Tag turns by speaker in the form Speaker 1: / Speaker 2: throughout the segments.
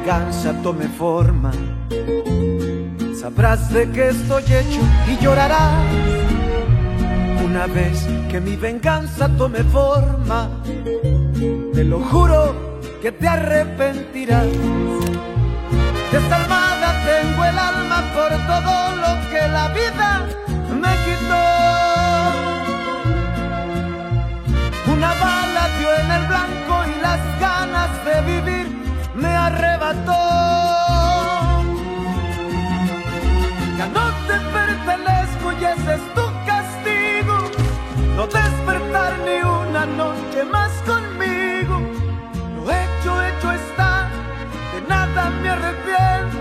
Speaker 1: venganza tome forma, sabrás de qué estoy hecho y llorarás. Una vez que mi venganza tome forma, te lo juro que te arrepentirás. Desalmada tengo el alma por todo lo que la vida me quitó. Una bala dio en el blanco y las ganas de vivir me arrebató. Ya no te pertenezco y ese es tu castigo, no despertar ni una noche más conmigo. Lo hecho está, de nada me arrepiento.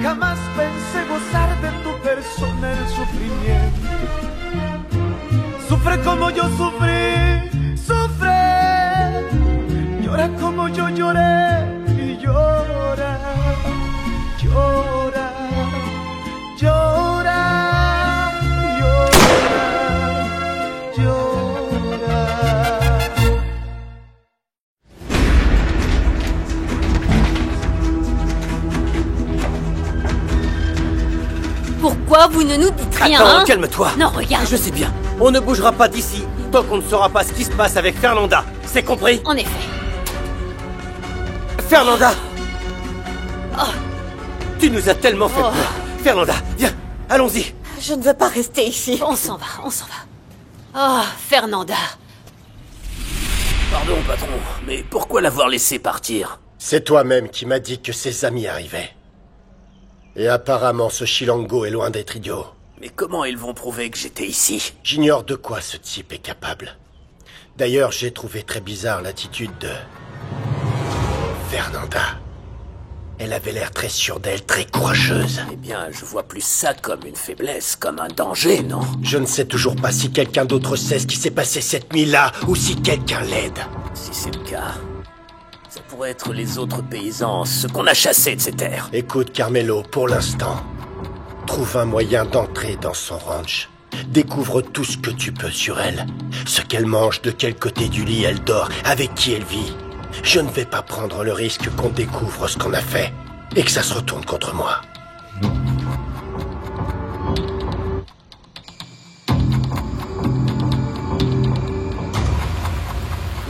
Speaker 1: Jamás pensé gozar de tu persona el sufrimiento. Sufre como yo sufrí, sufre. Llora como yo lloré y llora, llora, llora, llora, llora.
Speaker 2: Pourquoi vous ne nous dites rien,
Speaker 3: Attends,
Speaker 2: hein?
Speaker 3: calme-toi.
Speaker 2: Non, regarde.
Speaker 3: Je sais bien. On ne bougera pas d'ici tant qu'on ne saura pas ce qui se passe avec Fernanda. C'est compris?
Speaker 2: En effet.
Speaker 3: Fernanda!
Speaker 2: Oh.
Speaker 3: Tu nous as tellement fait peur. Fernanda, viens, allons-y.
Speaker 4: Je ne veux pas rester ici.
Speaker 2: On s'en va, on s'en va. Oh, Fernanda.
Speaker 5: Pardon, patron, mais pourquoi l'avoir laissé partir?
Speaker 6: C'est toi-même qui m'as dit que ses amis arrivaient. Et apparemment, ce Chilango est loin d'être idiot.
Speaker 5: Mais comment ils vont prouver que j'étais ici?
Speaker 6: J'ignore de quoi ce type est capable. D'ailleurs, j'ai trouvé très bizarre l'attitude de... Fernanda. Elle avait l'air très sûre d'elle, très courageuse.
Speaker 5: Eh bien, je vois plus ça comme une faiblesse, comme un danger, non?
Speaker 6: Je ne sais toujours pas si quelqu'un d'autre sait ce qui s'est passé cette nuit-là, ou si quelqu'un l'aide.
Speaker 5: Si c'est le cas, ça pourrait être les autres paysans, ceux qu'on a chassés de ces terres.
Speaker 6: Écoute, Carmelo, pour l'instant, trouve un moyen d'entrer dans son ranch. Découvre tout ce que tu peux sur elle. Ce qu'elle mange, de quel côté du lit elle dort, avec qui elle vit. Je ne vais pas prendre le risque qu'on découvre ce qu'on a fait et que ça se retourne contre moi.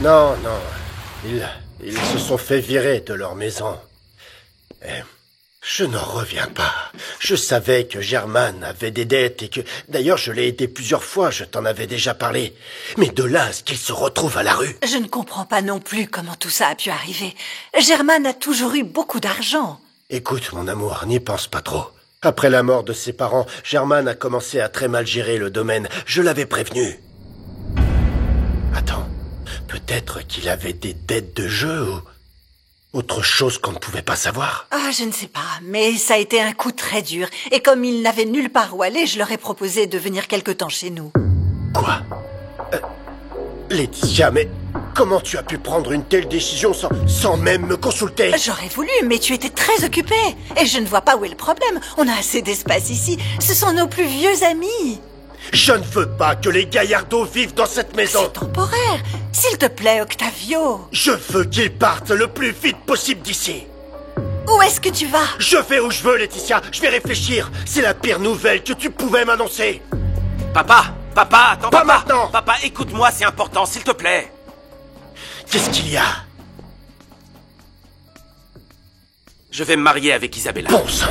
Speaker 6: Non, ils se sont fait virer de leur maison. Et je n'en reviens pas. Je savais que German avait des dettes et que... D'ailleurs, je l'ai aidé plusieurs fois, je t'en avais déjà parlé. Mais de là à ce qu'il se retrouve à la rue...
Speaker 4: Je ne comprends pas non plus comment tout ça a pu arriver. German a toujours eu beaucoup d'argent.
Speaker 6: Écoute, mon amour, n'y pense pas trop. Après la mort de ses parents, German a commencé à très mal gérer le domaine. Je l'avais prévenu. Attends, peut-être qu'il avait des dettes de jeu ou... autre chose qu'on ne pouvait pas savoir?
Speaker 4: Ah, je ne sais pas, mais ça a été un coup très dur. Et comme ils n'avaient nulle part où aller, je leur ai proposé de venir quelque temps chez nous.
Speaker 6: Quoi? Laetitia, mais comment tu as pu prendre une telle décision sans même me consulter?
Speaker 4: J'aurais voulu, mais tu étais très occupé. Et je ne vois pas où est le problème. On a assez d'espace ici. Ce sont nos plus vieux amis.
Speaker 6: Je ne veux pas que les Gallardo vivent dans cette maison.
Speaker 4: C'est temporaire. S'il te plaît, Octavio.
Speaker 6: Je veux qu'ils partent le plus vite possible d'ici.
Speaker 4: Où est-ce que tu vas?
Speaker 6: Je vais où je veux, Laetitia. Je vais réfléchir. C'est la pire nouvelle que tu pouvais m'annoncer.
Speaker 3: Papa, attends,
Speaker 6: Pas
Speaker 3: papa.
Speaker 6: maintenant.
Speaker 3: Papa, écoute-moi, c'est important, s'il te plaît.
Speaker 6: Qu'est-ce qu'il y a?
Speaker 3: Je vais me marier avec Isabella.
Speaker 6: Bon sang.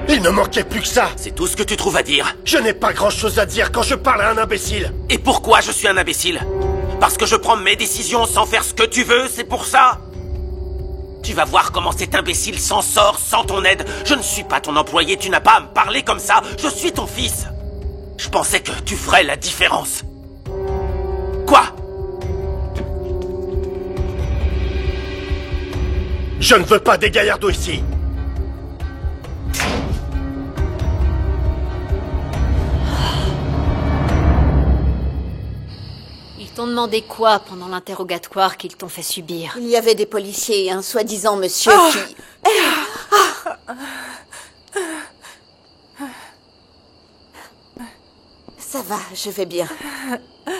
Speaker 6: Il ne manquait plus que ça.
Speaker 3: C'est tout ce que tu trouves à dire.
Speaker 6: Je n'ai pas grand-chose à dire quand je parle à un imbécile.
Speaker 3: Et pourquoi je suis un imbécile? Parce que je prends mes décisions sans faire ce que tu veux, c'est pour ça? Tu vas voir comment cet imbécile s'en sort sans ton aide. Je ne suis pas ton employé, tu n'as pas à me parler comme ça. Je suis ton fils. Je pensais que tu ferais la différence. Quoi?
Speaker 6: Je ne veux pas des Gallardo ici.
Speaker 2: Ils t'ont demandé quoi pendant l'interrogatoire qu'ils t'ont fait subir?
Speaker 4: Il y avait des policiers et un soi-disant monsieur qui... Ça va, je vais bien.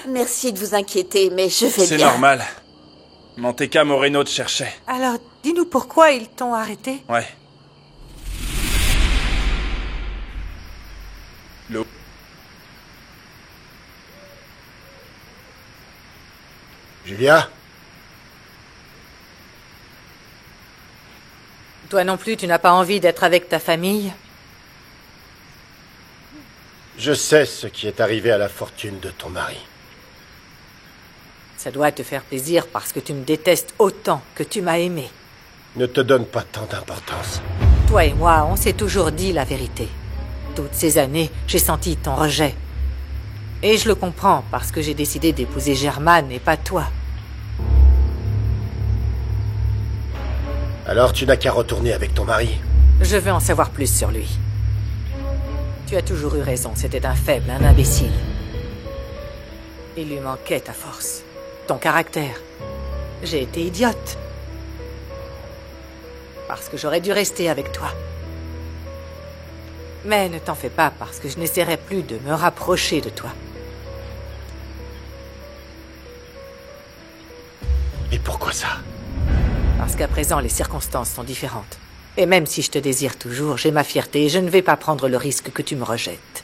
Speaker 4: Merci de vous inquiéter, mais je vais bien.
Speaker 7: C'est normal. Manteca Moreno te cherchait.
Speaker 4: Alors, dis-nous pourquoi ils t'ont arrêté?
Speaker 7: Ouais. L'eau.
Speaker 6: Julia?
Speaker 4: Toi non plus, tu n'as pas envie d'être avec ta famille?
Speaker 6: Je sais ce qui est arrivé à la fortune de ton mari.
Speaker 4: Ça doit te faire plaisir parce que tu me détestes autant que tu m'as aimé.
Speaker 6: Ne te donne pas tant d'importance.
Speaker 4: Toi et moi, on s'est toujours dit la vérité. Toutes ces années, j'ai senti ton rejet. Et je le comprends parce que j'ai décidé d'épouser Germane et pas toi.
Speaker 6: Alors tu n'as qu'à retourner avec ton mari.
Speaker 4: Je veux en savoir plus sur lui. Tu as toujours eu raison, c'était un faible, un imbécile. Il lui manquait ta force, ton caractère. J'ai été idiote. Parce que j'aurais dû rester avec toi. Mais ne t'en fais pas parce que je n'essaierai plus de me rapprocher de toi.
Speaker 6: Et pourquoi ça?
Speaker 4: Parce qu'à présent, les circonstances sont différentes. Et même si je te désire toujours, j'ai ma fierté et je ne vais pas prendre le risque que tu me rejettes.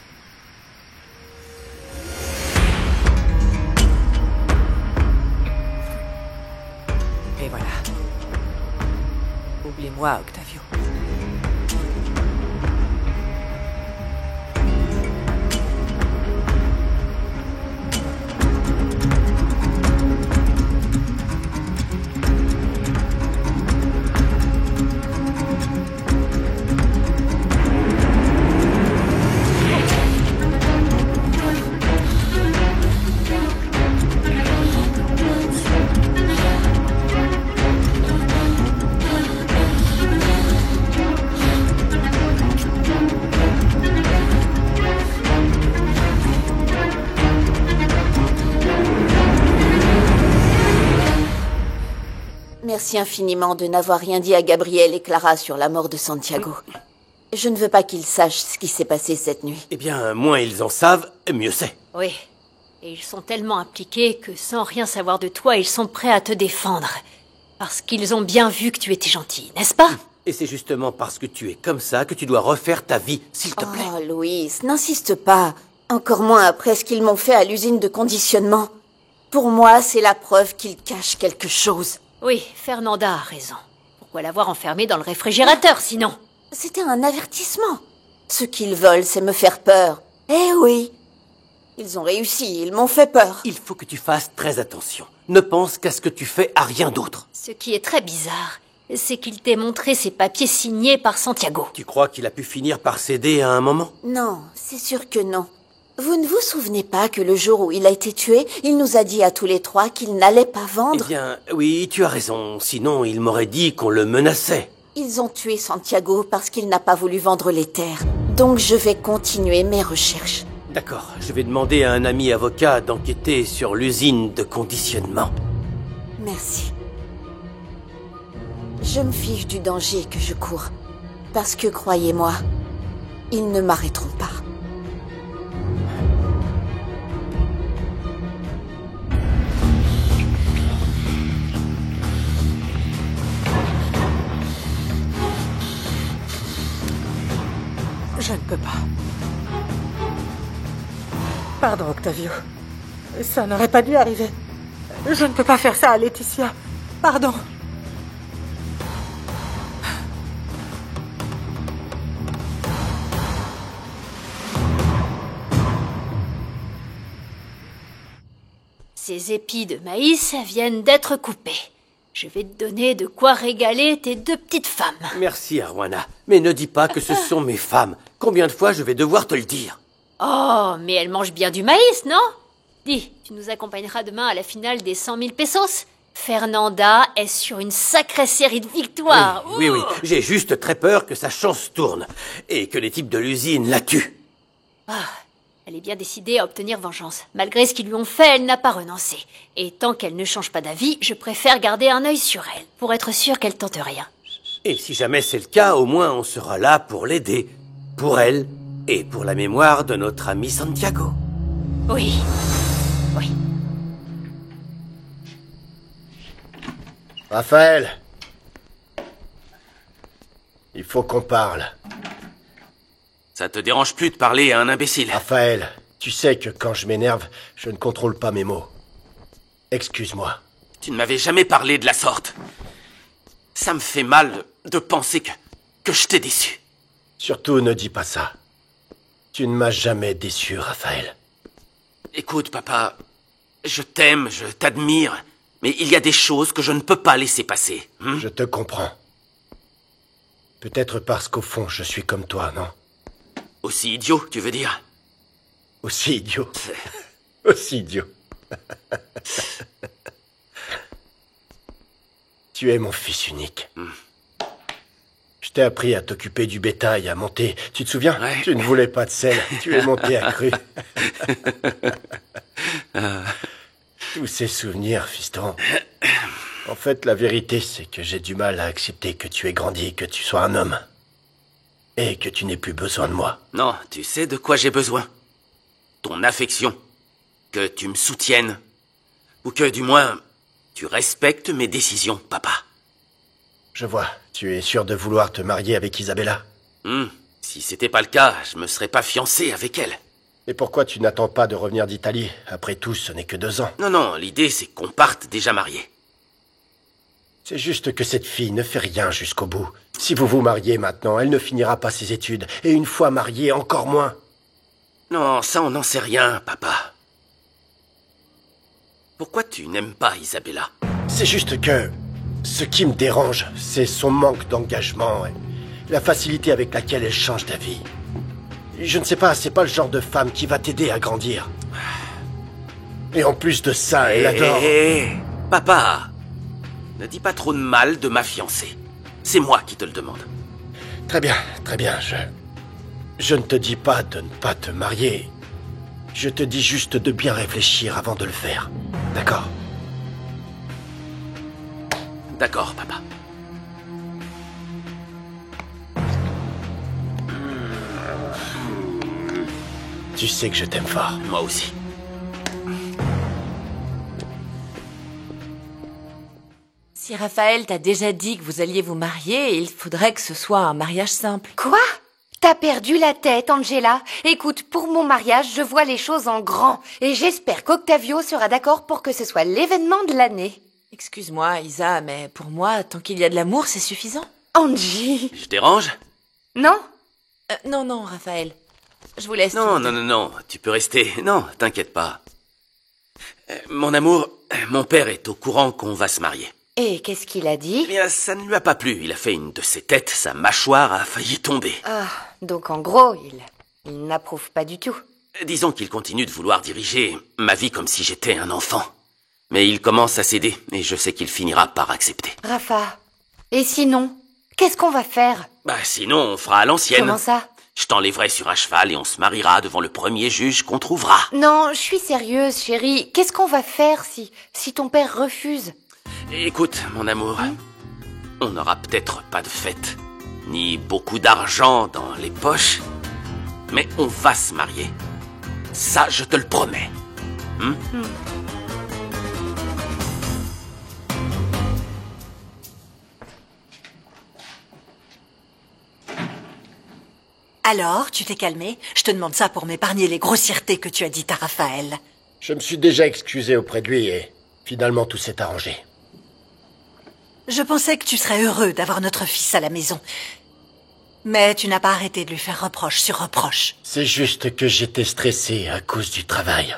Speaker 4: Et voilà. Oublie-moi, Octavio.
Speaker 8: Merci infiniment de n'avoir rien dit à Gabriel et Clara sur la mort de Santiago. Je ne veux pas qu'ils sachent ce qui s'est passé cette nuit.
Speaker 3: Eh bien, moins ils en savent, mieux c'est.
Speaker 2: Oui. Et ils sont tellement impliqués que sans rien savoir de toi, ils sont prêts à te défendre. Parce qu'ils ont bien vu que tu étais gentil, n'est-ce pas?
Speaker 3: Et c'est justement parce que tu es comme ça que tu dois refaire ta vie, s'il te plaît.
Speaker 8: Oh, Louise, n'insiste pas. Encore moins après ce qu'ils m'ont fait à l'usine de conditionnement. Pour moi, c'est la preuve qu'ils cachent quelque chose.
Speaker 2: Oui, Fernanda a raison. Pourquoi l'avoir enfermée dans le réfrigérateur, sinon?
Speaker 8: C'était un avertissement. Ce qu'ils veulent, c'est me faire peur. Eh oui. Ils ont réussi, ils m'ont fait peur.
Speaker 3: Il faut que tu fasses très attention. Ne pense qu'à ce que tu fais, à rien d'autre.
Speaker 2: Ce qui est très bizarre, c'est qu'il t'ait montré ces papiers signés par Santiago.
Speaker 3: Tu crois qu'il a pu finir par céder à un moment?
Speaker 8: Non, c'est sûr que non. Vous ne vous souvenez pas que le jour où il a été tué, il nous a dit à tous les trois qu'il n'allait pas vendre?
Speaker 3: Eh bien, oui, tu as raison. Sinon, il m'aurait dit qu'on le menaçait.
Speaker 8: Ils ont tué Santiago parce qu'il n'a pas voulu vendre les terres. Donc je vais continuer mes recherches.
Speaker 3: D'accord, je vais demander à un ami avocat d'enquêter sur l'usine de conditionnement.
Speaker 8: Merci. Je me fiche du danger que je cours. Parce que, croyez-moi, ils ne m'arrêteront pas.
Speaker 4: Je ne peux pas. Pardon, Octavio. Ça n'aurait pas dû arriver. Je ne peux pas faire ça à Laetitia. Pardon.
Speaker 2: Ces épis de maïs viennent d'être coupés. Je vais te donner de quoi régaler tes deux petites femmes.
Speaker 3: Merci, Arwana. Mais ne dis pas que ce sont mes femmes. Combien de fois je vais devoir te le dire?
Speaker 2: Oh, mais elles mangent bien du maïs, non? Dis, tu nous accompagneras demain à la finale des 100 000 pesos? Fernanda est sur une sacrée série de victoires.
Speaker 3: Oui, oui, oui. J'ai juste très peur que sa chance tourne. Et que les types de l'usine la tuent.
Speaker 2: Ah, elle est bien décidée à obtenir vengeance. Malgré ce qu'ils lui ont fait, elle n'a pas renoncé. Et tant qu'elle ne change pas d'avis, je préfère garder un œil sur elle, pour être sûre qu'elle tente rien.
Speaker 3: Et si jamais c'est le cas, au moins on sera là pour l'aider. Pour elle, et pour la mémoire de notre ami Santiago.
Speaker 2: Oui. Oui.
Speaker 6: Raphaël! Il faut qu'on parle.
Speaker 3: Ça te dérange plus de parler à un imbécile?
Speaker 6: Raphaël, tu sais que quand je m'énerve, je ne contrôle pas mes mots. Excuse-moi.
Speaker 3: Tu ne m'avais jamais parlé de la sorte. Ça me fait mal de penser que je t'ai déçu.
Speaker 6: Surtout ne dis pas ça. Tu ne m'as jamais déçu, Raphaël.
Speaker 3: Écoute, papa, je t'aime, je t'admire, mais il y a des choses que je ne peux pas laisser passer.
Speaker 6: Je te comprends. Peut-être parce qu'au fond, je suis comme toi, non?
Speaker 3: Aussi idiot, tu veux dire?
Speaker 6: Aussi idiot. Aussi idiot. Tu es mon fils unique. Je t'ai appris à t'occuper du bétail, à monter. Tu te souviens?
Speaker 3: Ouais.
Speaker 6: Tu ne voulais pas de sel. Tu es monté à cru. Tous ces souvenirs, fiston. En fait, la vérité, c'est que j'ai du mal à accepter que tu aies grandi, que tu sois un homme. Et que tu n'aies plus besoin de moi.
Speaker 3: Non, tu sais de quoi j'ai besoin. Ton affection. Que tu me soutiennes. Ou que, du moins, tu respectes mes décisions, papa.
Speaker 6: Je vois. Tu es sûr de vouloir te marier avec Isabella?
Speaker 3: Si c'était pas le cas, je me serais pas fiancé avec elle.
Speaker 6: Et pourquoi tu n'attends pas de revenir d'Italie? Après tout, ce n'est que 2 ans.
Speaker 3: Non, l'idée c'est qu'on parte déjà mariés.
Speaker 6: C'est juste que cette fille ne fait rien jusqu'au bout. Si vous vous mariez maintenant, elle ne finira pas ses études. Et une fois mariée, encore moins.
Speaker 3: Non, ça on n'en sait rien, papa. Pourquoi tu n'aimes pas Isabella?
Speaker 6: C'est juste que... ce qui me dérange, c'est son manque d'engagement. Et la facilité avec laquelle elle change d'avis. Je ne sais pas, c'est pas le genre de femme qui va t'aider à grandir. Et en plus de ça, elle adore...
Speaker 3: Papa, ne dis pas trop de mal de ma fiancée. C'est moi qui te le demande.
Speaker 6: Très bien, je ne te dis pas de ne pas te marier. Je te dis juste de bien réfléchir avant de le faire. D'accord?
Speaker 3: D'accord, papa.
Speaker 6: Tu sais que je t'aime fort.
Speaker 3: Moi aussi.
Speaker 7: Si Raphaël t'a déjà dit que vous alliez vous marier, il faudrait que ce soit un mariage simple.
Speaker 9: Quoi? T'as perdu la tête, Angela. Écoute, pour mon mariage, je vois les choses en grand. Et j'espère qu'Octavio sera d'accord pour que ce soit l'événement de l'année.
Speaker 7: Excuse-moi, Isa, mais pour moi, tant qu'il y a de l'amour, c'est suffisant.
Speaker 9: Angie!
Speaker 3: Je dérange?
Speaker 9: Non?
Speaker 7: Non, Raphaël. Je vous laisse.
Speaker 3: Non, tu peux rester. Non, t'inquiète pas. Mon amour, mon père est au courant qu'on va se marier.
Speaker 9: Et qu'est-ce qu'il a dit?
Speaker 3: Eh bien, ça ne lui a pas plu. Il a fait une de ses têtes, sa mâchoire a failli tomber.
Speaker 9: Ah, donc en gros, il n'approuve pas du tout.
Speaker 3: Disons qu'il continue de vouloir diriger ma vie comme si j'étais un enfant. Mais il commence à céder, et je sais qu'il finira par accepter.
Speaker 9: Rafa, et sinon, qu'est-ce qu'on va faire?
Speaker 3: Sinon, on fera à l'ancienne.
Speaker 9: Comment ça?
Speaker 3: Je t'enlèverai sur un cheval et on se mariera devant le premier juge qu'on trouvera.
Speaker 9: Non, je suis sérieuse, chérie. Qu'est-ce qu'on va faire si ton père refuse?
Speaker 3: Écoute, mon amour, on n'aura peut-être pas de fête, ni beaucoup d'argent dans les poches, mais on va se marier. Ça, je te le promets.
Speaker 10: Alors, tu t'es calmé? Je te demande ça pour m'épargner les grossièretés que tu as dites à Raphaël.
Speaker 6: Je me suis déjà excusé auprès de lui et finalement tout s'est arrangé.
Speaker 10: Je pensais que tu serais heureux d'avoir notre fils à la maison. Mais tu n'as pas arrêté de lui faire reproche sur reproche.
Speaker 6: C'est juste que j'étais stressé à cause du travail.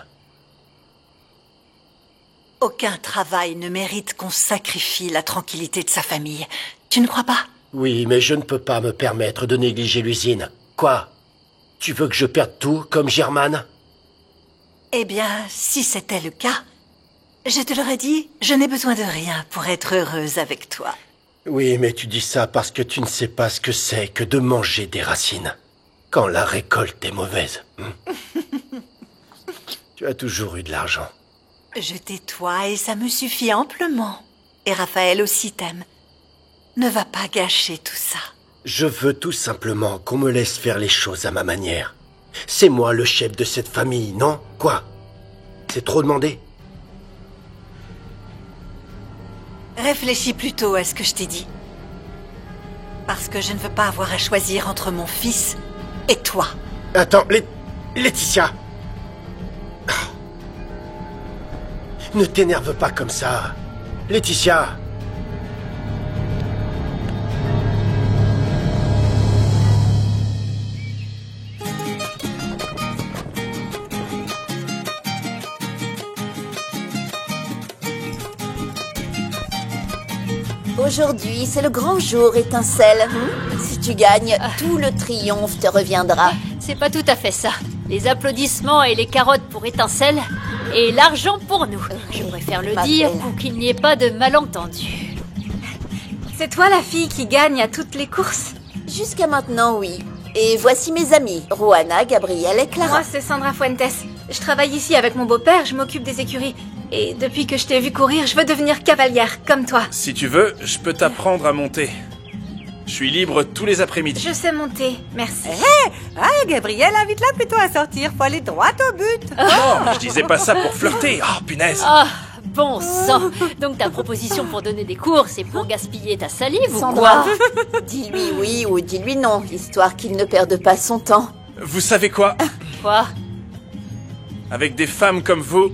Speaker 10: Aucun travail ne mérite qu'on sacrifie la tranquillité de sa famille. Tu ne crois pas?
Speaker 6: Oui, mais je ne peux pas me permettre de négliger l'usine. Quoi? Tu veux que je perde tout, comme Germane?
Speaker 10: Eh bien, si c'était le cas, je te l'aurais dit, je n'ai besoin de rien pour être heureuse avec toi.
Speaker 6: Oui, mais tu dis ça parce que tu ne sais pas ce que c'est que de manger des racines, quand la récolte est mauvaise. Tu as toujours eu de l'argent.
Speaker 10: Je t'ai-toi et ça me suffit amplement. Et Raphaël aussi t'aime. Ne va pas gâcher tout ça.
Speaker 6: Je veux tout simplement qu'on me laisse faire les choses à ma manière. C'est moi le chef de cette famille, non? Quoi? C'est trop demandé?
Speaker 10: Réfléchis plutôt à ce que je t'ai dit. Parce que je ne veux pas avoir à choisir entre mon fils et toi.
Speaker 6: Attends, Laetitia. Ne t'énerve pas comme ça. Laetitia.
Speaker 8: Aujourd'hui, c'est le grand jour, Étincelle. Si tu gagnes, tout le triomphe te reviendra.
Speaker 2: C'est pas tout à fait ça. Les applaudissements et les carottes pour Étincelle, et l'argent pour nous. Je préfère le dire pour qu'il n'y ait pas de malentendu.
Speaker 11: C'est toi la fille qui gagne à toutes les courses?
Speaker 8: Jusqu'à maintenant, oui. Et voici mes amis, Roana, Gabriel et Clara.
Speaker 11: Moi, c'est Sandra Fuentes. Je travaille ici avec mon beau-père, je m'occupe des écuries. Et depuis que je t'ai vu courir, je veux devenir cavalière, comme toi.
Speaker 12: Si tu veux, je peux t'apprendre à monter. Je suis libre tous les après-midi.
Speaker 11: Je sais monter, merci.
Speaker 10: Gabriel, invite-la plutôt à sortir, faut aller droit au but.
Speaker 12: Non, je disais pas ça pour flirter. Oh, punaise.
Speaker 2: Ah, bon sang. Donc ta proposition pour donner des cours, c'est pour gaspiller ta salive ou
Speaker 8: Sandra,
Speaker 2: quoi?
Speaker 8: dis-lui oui ou dis-lui non, histoire qu'il ne perde pas son temps.
Speaker 12: Vous savez quoi?
Speaker 2: Quoi?
Speaker 12: Avec des femmes comme vous,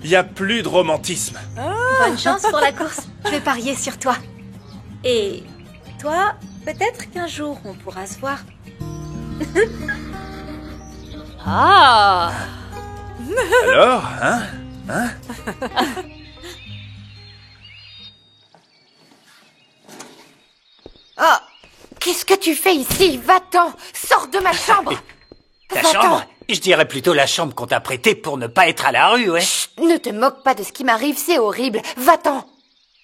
Speaker 12: il y a plus de romantisme.
Speaker 11: Bonne chance pour la course. Je vais parier sur toi. Et toi, peut-être qu'un jour, on pourra se voir.
Speaker 2: Ah.
Speaker 12: Alors, hein?
Speaker 9: Oh, qu'est-ce que tu fais ici? Va-t'en! Sors de ma chambre!
Speaker 5: Ta chambre? Je dirais plutôt la chambre qu'on t'a prêtée pour ne pas être à la rue, ouais.
Speaker 9: Chut, ne te moque pas de ce qui m'arrive, c'est horrible. Va-t'en!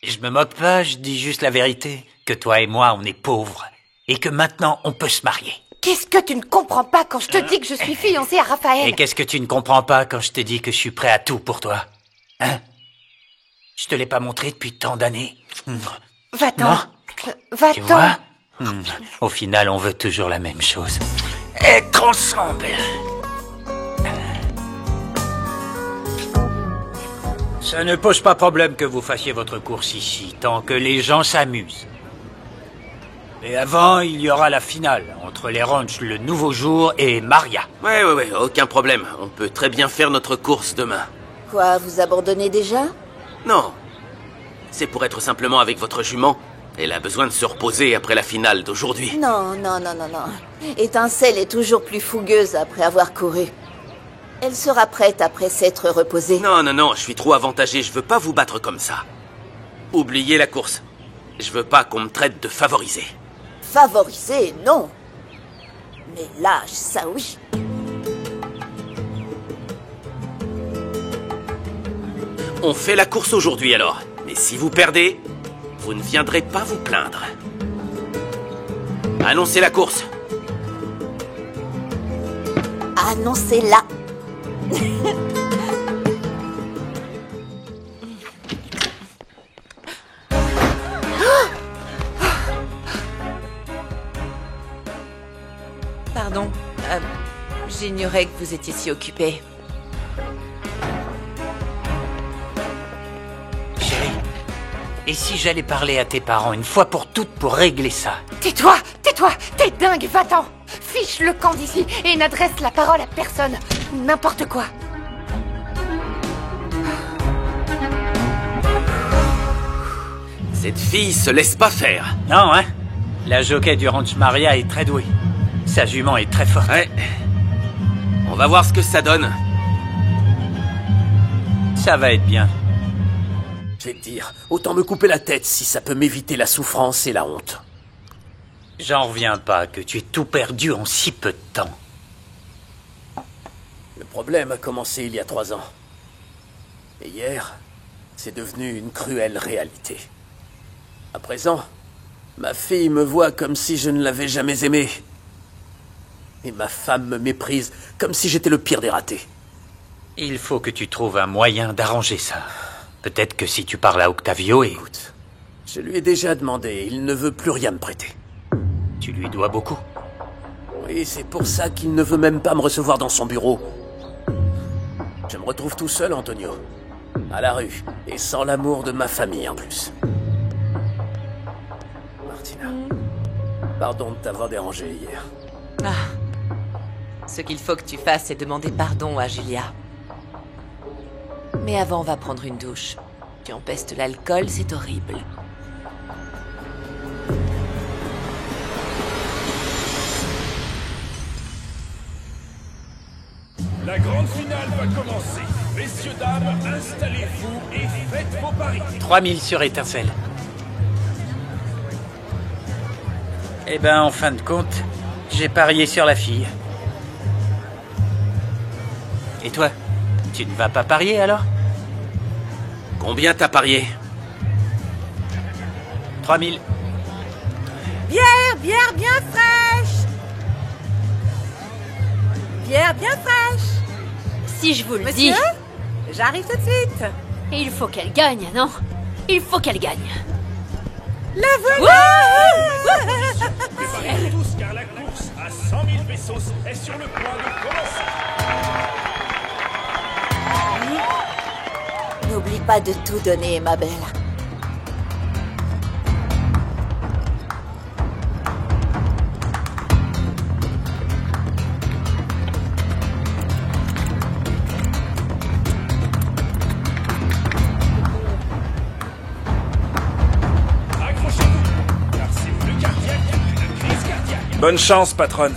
Speaker 5: Je me moque pas, je dis juste la vérité. Que toi et moi, on est pauvres. Et que maintenant, on peut se marier.
Speaker 9: Qu'est-ce que tu ne comprends pas quand je te dis que je suis fiancée à Raphaël?
Speaker 5: Et qu'est-ce que tu ne comprends pas quand je te dis que je suis prêt à tout pour toi? Hein? Je te l'ai pas montré depuis tant d'années.
Speaker 9: Va-t'en!
Speaker 5: Non? Tu
Speaker 9: Va-t'en!
Speaker 5: vois? Au final, on veut toujours la même chose. Être ensemble. Ça ne pose pas problème que vous fassiez votre course ici, tant que les gens s'amusent. Et avant, il y aura la finale, entre les ranchs Le Nouveau Jour et Maria.
Speaker 3: Ouais, aucun problème. On peut très bien faire notre course demain.
Speaker 8: Quoi, vous abandonnez déjà?
Speaker 3: Non. C'est pour être simplement avec votre jument. Elle a besoin de se reposer après la finale d'aujourd'hui.
Speaker 8: Non. Étincelle est toujours plus fougueuse après avoir couru. Elle sera prête après s'être reposée.
Speaker 3: Non, je suis trop avantagé. Je veux pas vous battre comme ça. Oubliez la course. Je veux pas qu'on me traite de favorisé.
Speaker 8: Favorisée, non. Mais l'âge, ça oui.
Speaker 3: On fait la course aujourd'hui alors. Mais si vous perdez, vous ne viendrez pas vous plaindre. Annoncez la course.
Speaker 8: Annoncez-la.
Speaker 7: Pardon, j'ignorais que vous étiez si occupé.
Speaker 5: Chérie, et si j'allais parler à tes parents une fois pour toutes pour régler ça?
Speaker 9: Tais-toi! T'es dingue, va-t'en! Fiche le camp d'ici et n'adresse la parole à personne. N'importe quoi.
Speaker 3: Cette fille se laisse pas faire.
Speaker 5: Non, hein? La jockey du ranch Maria est très douée. Sa jument est très forte.
Speaker 3: Ouais. On va voir ce que ça donne.
Speaker 5: Ça va être bien. Je vais te dire, autant me couper la tête si ça peut m'éviter la souffrance et la honte. J'en reviens pas que tu aies tout perdu en si peu de temps.
Speaker 13: Le problème a commencé il y a 3 ans. Et hier, c'est devenu une cruelle réalité. À présent, ma fille me voit comme si je ne l'avais jamais aimée. Et ma femme me méprise comme si j'étais le pire des ratés.
Speaker 5: Il faut que tu trouves un moyen d'arranger ça. Peut-être que si tu parles à Octavio et...
Speaker 13: Écoute, je lui ai déjà demandé, il ne veut plus rien me prêter.
Speaker 5: Tu lui dois beaucoup.
Speaker 13: Oui, c'est pour ça qu'il ne veut même pas me recevoir dans son bureau. Je me retrouve tout seul, Antonio. À la rue. Et sans l'amour de ma famille, en plus. Martina. Pardon de t'avoir dérangé hier.
Speaker 7: Ce qu'il faut que tu fasses, c'est demander pardon à Julia. Mais avant, on va prendre une douche. Tu empestes l'alcool, c'est horrible.
Speaker 12: La grande finale va commencer. Messieurs, dames, installez-vous et faites vos paris.
Speaker 5: 3000 sur étincelle. Eh ben, en fin de compte, j'ai parié sur la fille. Et toi, tu ne vas pas parier alors?
Speaker 3: Combien t'as parié?
Speaker 5: 3000.
Speaker 14: Bière bien fraîche. Bière bien fraîche.
Speaker 2: Si je vous le dis...
Speaker 14: Monsieur, j'arrive tout de suite.
Speaker 2: Et il faut qu'elle gagne, non? Il faut qu'elle gagne.
Speaker 14: La voilà.
Speaker 12: Préparez tous car la course à 100 000 pesos est sur le point de commencer.
Speaker 8: N'oublie pas de tout donner, ma belle.
Speaker 12: Accrochez-vous, car c'est plus cardiaque qu'une crise cardiaque. Bonne chance, patronne.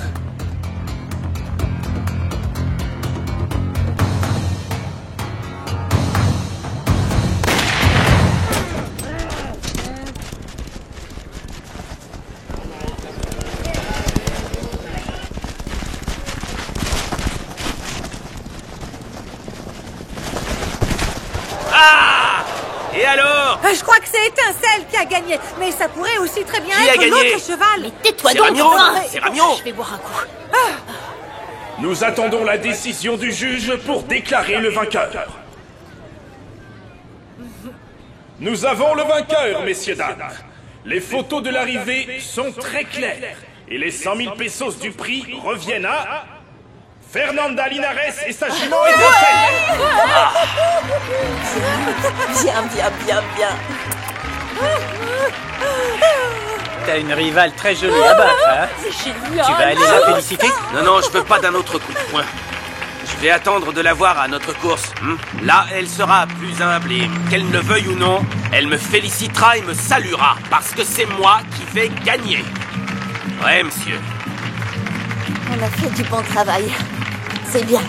Speaker 3: Et alors?
Speaker 14: Je crois que c'est Étincelle qui a gagné, mais ça pourrait aussi très bien
Speaker 3: Qui a
Speaker 14: être
Speaker 3: gagné?
Speaker 14: l'autre cheval.
Speaker 2: Mais tais-toi
Speaker 3: C'est
Speaker 2: donc,
Speaker 3: Ramiro,
Speaker 2: enfin.
Speaker 3: c'est Ramiro.
Speaker 2: Je vais boire un coup.
Speaker 12: Nous attendons la décision du juge pour déclarer le vainqueur. Nous avons le vainqueur, messieurs, dames. Les photos de l'arrivée sont très claires. Et les 100 000 pesos du prix reviennent à... Fernanda Linares et sa jument Étincelle.
Speaker 8: Bien.
Speaker 5: T'as une rivale très jolie à battre, hein?
Speaker 2: C'est génial.
Speaker 5: Tu vas aller la féliciter?
Speaker 3: Non, je veux pas d'un autre coup de poing. Je vais attendre de la voir à notre course. Là, elle sera plus humble et, qu'elle ne veuille ou non, elle me félicitera et me saluera, parce que c'est moi qui vais gagner. Ouais, monsieur.
Speaker 8: On a fait du bon travail. C'est bien.